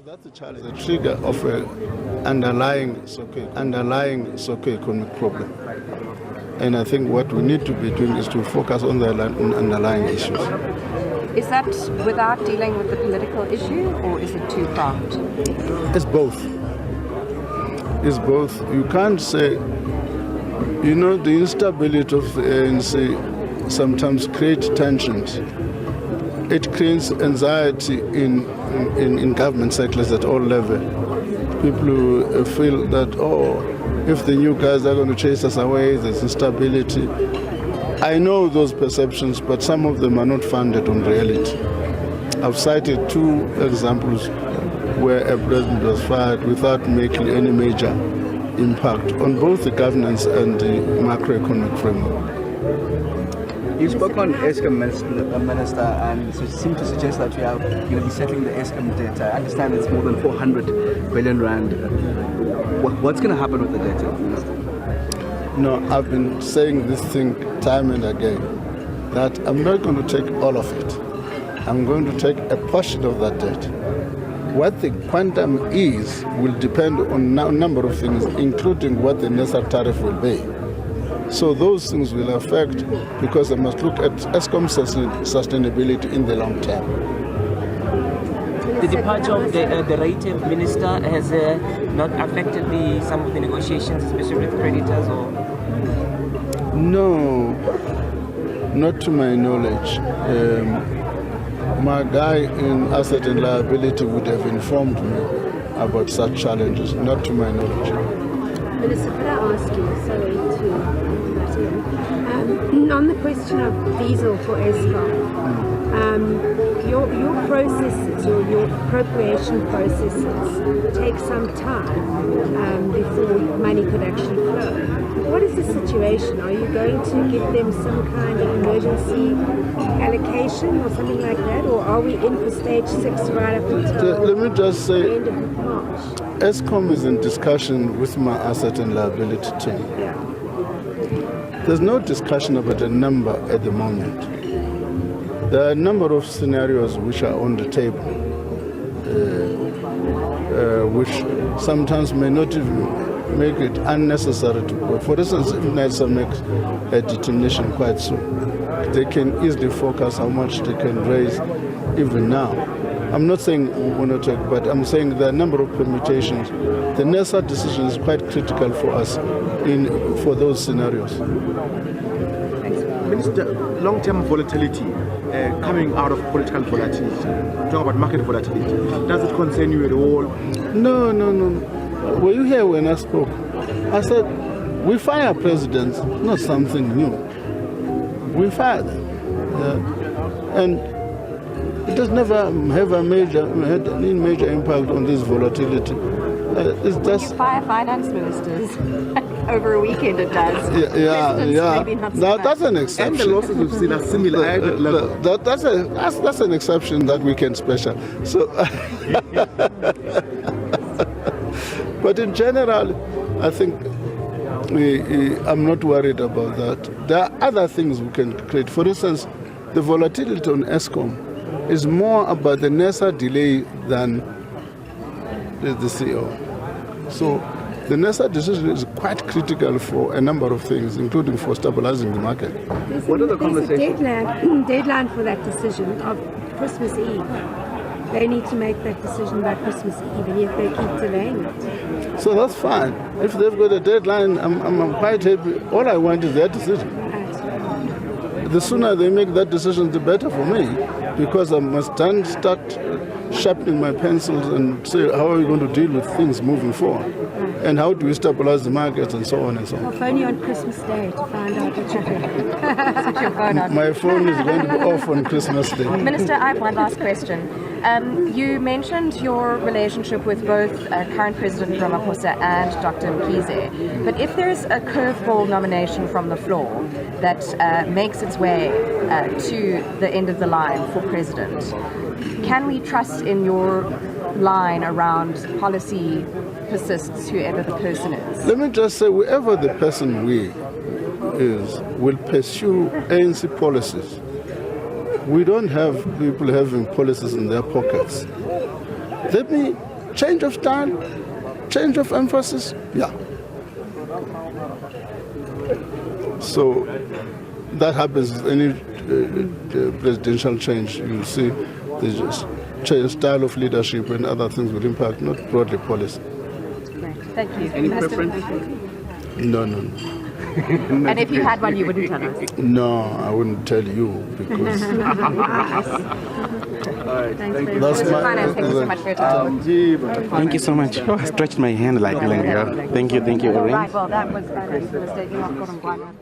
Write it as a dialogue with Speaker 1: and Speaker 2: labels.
Speaker 1: that's the challenge. The trigger of an underlying socio-economic problem. And I think what we need to be doing is to focus on the underlying issues.
Speaker 2: Is that without dealing with the political issue, or is it two-pronged?
Speaker 1: It's both. It's both. You can't say, the instability of the ANC sometimes creates tensions. It creates anxiety in government circles at all levels. People who feel that, if the new guys are going to chase us away, there's instability. I know those perceptions, but some of them are not founded on reality. I've cited two examples where a president was fired without making any major impact on both the governance and the macroeconomic framework.
Speaker 3: You spoke on Eskom, Minister, and so seemed to suggest that you are going to be settling the Eskom debt. I understand it's more than 400 billion rand. What's going to happen with the debt, Minister?
Speaker 1: No, I've been saying this thing time and again, that I'm not going to take all of it. I'm going to take a portion of that debt. What the quantum is will depend on a number of things, including what the NESA tariff will be. So those things will affect, because I must look at Eskom's sustainability in the long term.
Speaker 4: The departure of the rated minister has not affected some of the negotiations, especially with creditors, or?
Speaker 1: No, not to my knowledge. My guy in asset and liability would have informed me about such challenges, not to my knowledge.
Speaker 5: Minister, could I ask you, sorry to on the question of diesel for Eskom, your processes or your appropriation processes take some time before money could actually flow. What is the situation? Are you going to give them some kind of emergency allocation or something like that? Or are we in for stage 6 right up until
Speaker 1: Let me just say,
Speaker 5: the end of March?
Speaker 1: Eskom is in discussion with my asset and liability team.
Speaker 5: Yeah.
Speaker 1: There's no discussion about a number at the moment. There are a number of scenarios which are on the table, which sometimes may not even make it unnecessary to go. For instance, if NESA makes a determination quite soon, they can easily focus how much they can raise even now. I'm not saying we will not take, but I'm saying there are a number of permutations. The NESA decision is quite critical for us for those scenarios.
Speaker 6: Minister, long-term volatility coming out of political volatility, talk about market volatility, does it concern you at all?
Speaker 1: No. Were you here when I spoke? I said, we fire presidents, not something new. We fire them. And it does never have had any major impact on this volatility. It's just
Speaker 2: You fire finance ministers over a weekend. It does.
Speaker 1: Yeah.
Speaker 2: Maybe not so
Speaker 1: Now
Speaker 2: much.
Speaker 1: that's an exception.
Speaker 6: And the losses we've seen are similar at that level.
Speaker 1: That's an exception that we can special. So, but in general, I think I'm not worried about that. There are other things we can create. For instance, the volatility on Eskom is more about the NESA delay than the CO. So the NESA decision is quite critical for a number of things, including for stabilizing the market.
Speaker 3: What are the
Speaker 5: There's
Speaker 3: conversations?
Speaker 5: a deadline for that decision of Christmas Eve. They need to make that decision by Christmas Eve, and yet they keep delaying it.
Speaker 1: So that's fine. If they've got a deadline, I'm quite happy. All I want is their decision. The sooner they make that decision, the better for me, because I must then start sharpening my pencils and say, how are we going to deal with things moving forward? And how do we stabilize the markets and so on and so on.
Speaker 5: I'll phone you on Christmas Day to find out what you're doing.
Speaker 2: Switch your phone on.
Speaker 1: My phone is going to be off on Christmas Day.
Speaker 2: Minister, I have one last question. You mentioned your relationship with both current President Ramaphosa and Dr. Mkhize. But if there's a curveball nomination from the floor that makes its way to the end of the line for president, can we trust in your line around policy persists, whoever the person is?
Speaker 1: Let me just say, whoever the person will pursue ANC policies. We don't have people having policies in their pockets. Let me change of style, change of emphasis, yeah. So that happens with any presidential change. You see the style of leadership and other things will impact, not broadly policy.
Speaker 2: Great. Thank you.
Speaker 3: Any preference?
Speaker 1: No.
Speaker 2: And if you had one, you wouldn't tell us.
Speaker 1: No, I wouldn't tell you because
Speaker 3: All right. Thank you.
Speaker 1: that's my.
Speaker 2: Finance, thank you so much for your time.
Speaker 7: Thank you so much. Oh, I stretched my hand like, thank you,
Speaker 2: Right, well, that was Finance Minister Enoch Godongwana.